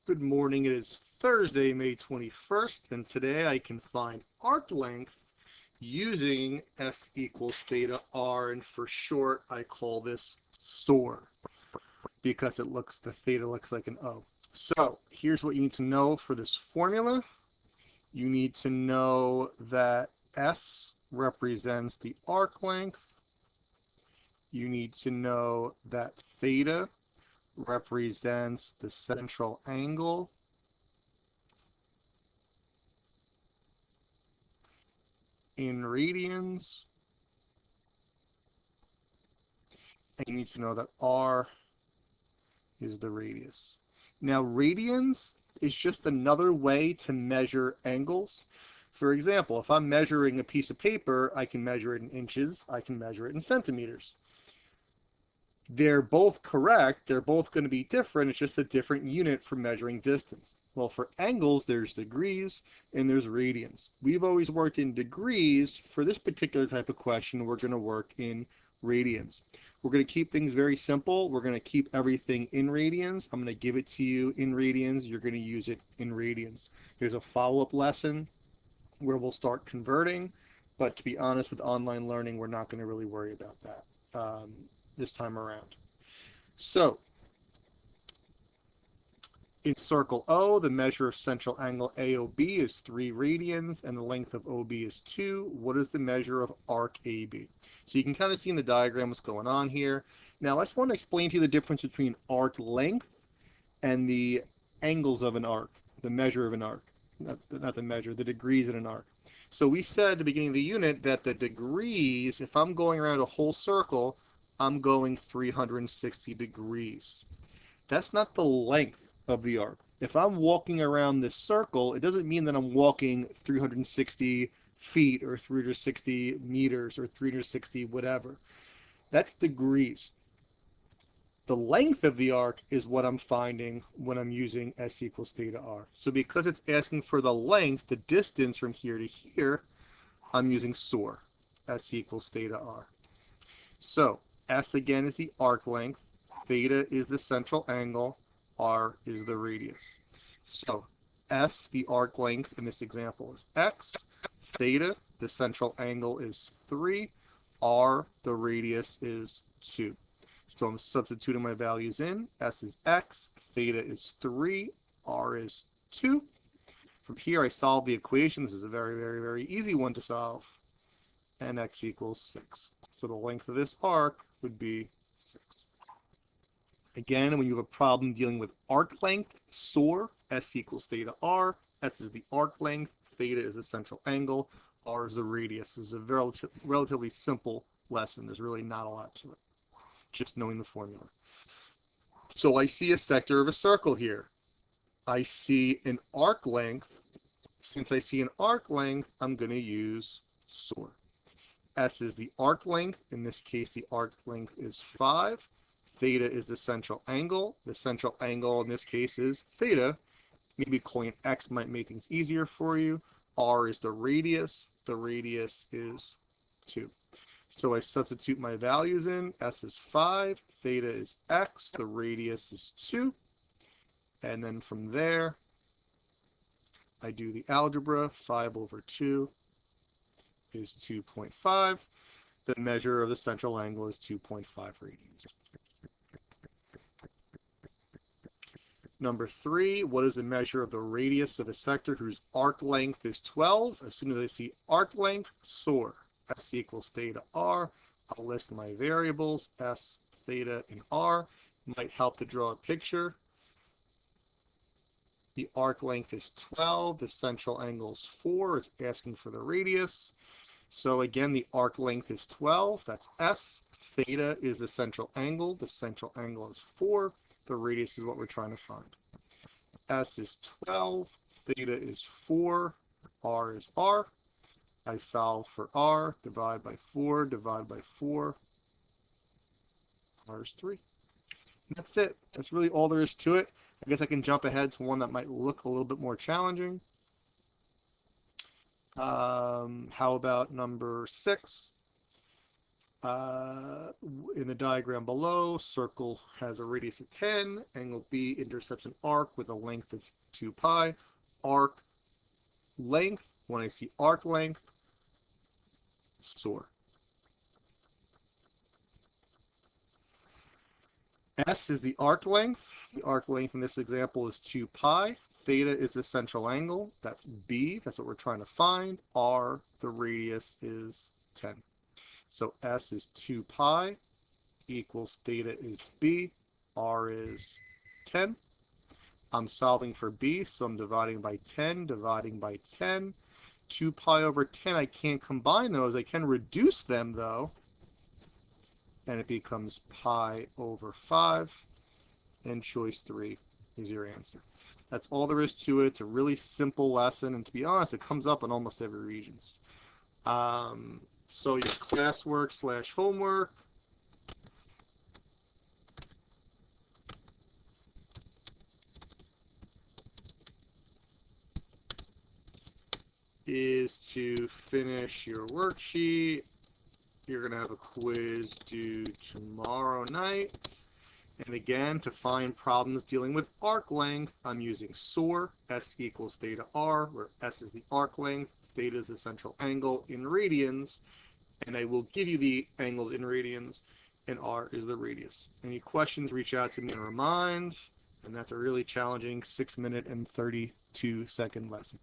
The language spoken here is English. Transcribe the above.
Good morning. It is Thursday, May 21st, and today I can find arc length using S equals theta r, and for short I call this SOAR because the theta looks like an O. So here's what you need to know for this formula. You need to know that S represents the arc length. You need to know that theta represents the central angle in radians, and you need to know that r is the radius. Now, radians is just another way to measure angles. For example, if I'm measuring a piece of paper, I can measure it in inches, I can measure it in centimeters. They're both correct, they're both going to be different, it's just a different unit for measuring distance. Well, for angles, there's degrees and there's radians. We've always worked in degrees. For this particular type of question, we're going to work in radians. We're going to keep things very simple. We're going to keep everything in radians. I'm going to give it to you in radians. You're going to use it in radians. There's a follow-up lesson where we'll start converting, but to be honest, with online learning, we're not going to really worry about that this time around. So, in circle O, the measure of central angle AOB is 3 radians, and the length of OB is 2. What is the measure of arc AB? So you can kind of see in the diagram what's going on here. Now, I just want to explain to you the difference between arc length and the angles of an arc, the measure of an arc. Not the measure, the degrees in an arc. So we said at the beginning of the unit that the degrees, if I'm going around a whole circle, I'm going 360 degrees. That's not the length of the arc. If I'm walking around this circle, it doesn't mean that I'm walking 360 feet or 360 meters or 360 whatever. That's degrees. The length of the arc is what I'm finding when I'm using S equals theta r. So because it's asking for the length, the distance from here to here, I'm using SOAR, S equals theta r. So S again is the arc length, theta is the central angle, r is the radius. So S, the arc length in this example is x, theta, the central angle is 3, r, the radius is 2. So I'm substituting my values in. S is x, theta is 3, r is 2. From here I solve the equation. This is a very, very, very easy one to solve. And x equals 6. So the length of this arc would be 6. Again, when you have a problem dealing with arc length, SOAR, S equals theta r. S is the arc length, theta is the central angle, r is the radius. This is a relatively simple lesson. There's really not a lot to it, just knowing the formula. So I see a sector of a circle here. I see an arc length. Since I see an arc length, I'm going to use SOAR. S is the arc length. In this case, the arc length is 5. Theta is the central angle. The central angle in this case is theta. Maybe calling x might make things easier for you. R is the radius. The radius is 2. So I substitute my values in. S is 5. Theta is x. The radius is 2. And then from there, I do the algebra. 5 over 2 is 2.5. The measure of the central angle is 2.5 radians. Number 3, what is the measure of the radius of a sector whose arc length is 12? As soon as I see arc length, SOAR, S equals theta r. I'll list my variables, S, theta, and r. Might help to draw a picture. The arc length is 12. The central angle is 4. It's asking for the radius. So again, the arc length is 12. That's S. Theta is the central angle. The central angle is 4. The radius is what we're trying to find. S is 12. Theta is 4. R is R. I solve for R. Divide by 4. Divide by 4. R is 3. And that's it. That's really all there is to it. I guess I can jump ahead to one that might look a little bit more challenging. How about number 6? In the diagram below, circle has a radius of 10, angle B intercepts an arc with a length of 2 pi. Arc length, when I see arc length, SOAR. S is the arc length. The arc length in this example is 2 pi. Theta is the central angle. That's B. That's what we're trying to find. R, the radius, is 10. So S is 2 pi equals theta is B. R is 10. I'm solving for B, so I'm dividing by 10, dividing by 10. 2 pi over 10, I can't combine those. I can reduce them, though. And it becomes pi over 5. And choice 3 is your answer. That's all there is to it. It's a really simple lesson, and to be honest, it comes up in almost every Regents. So your classwork / homework is to finish your worksheet. You're going to have a quiz due tomorrow night. And again, to find problems dealing with arc length, I'm using SOAR, S equals theta R, where S is the arc length, theta is the central angle in radians, and I will give you the angles in radians, and R is the radius. Any questions, reach out to me and remind, and that's a really challenging 6-minute and 32-second lesson.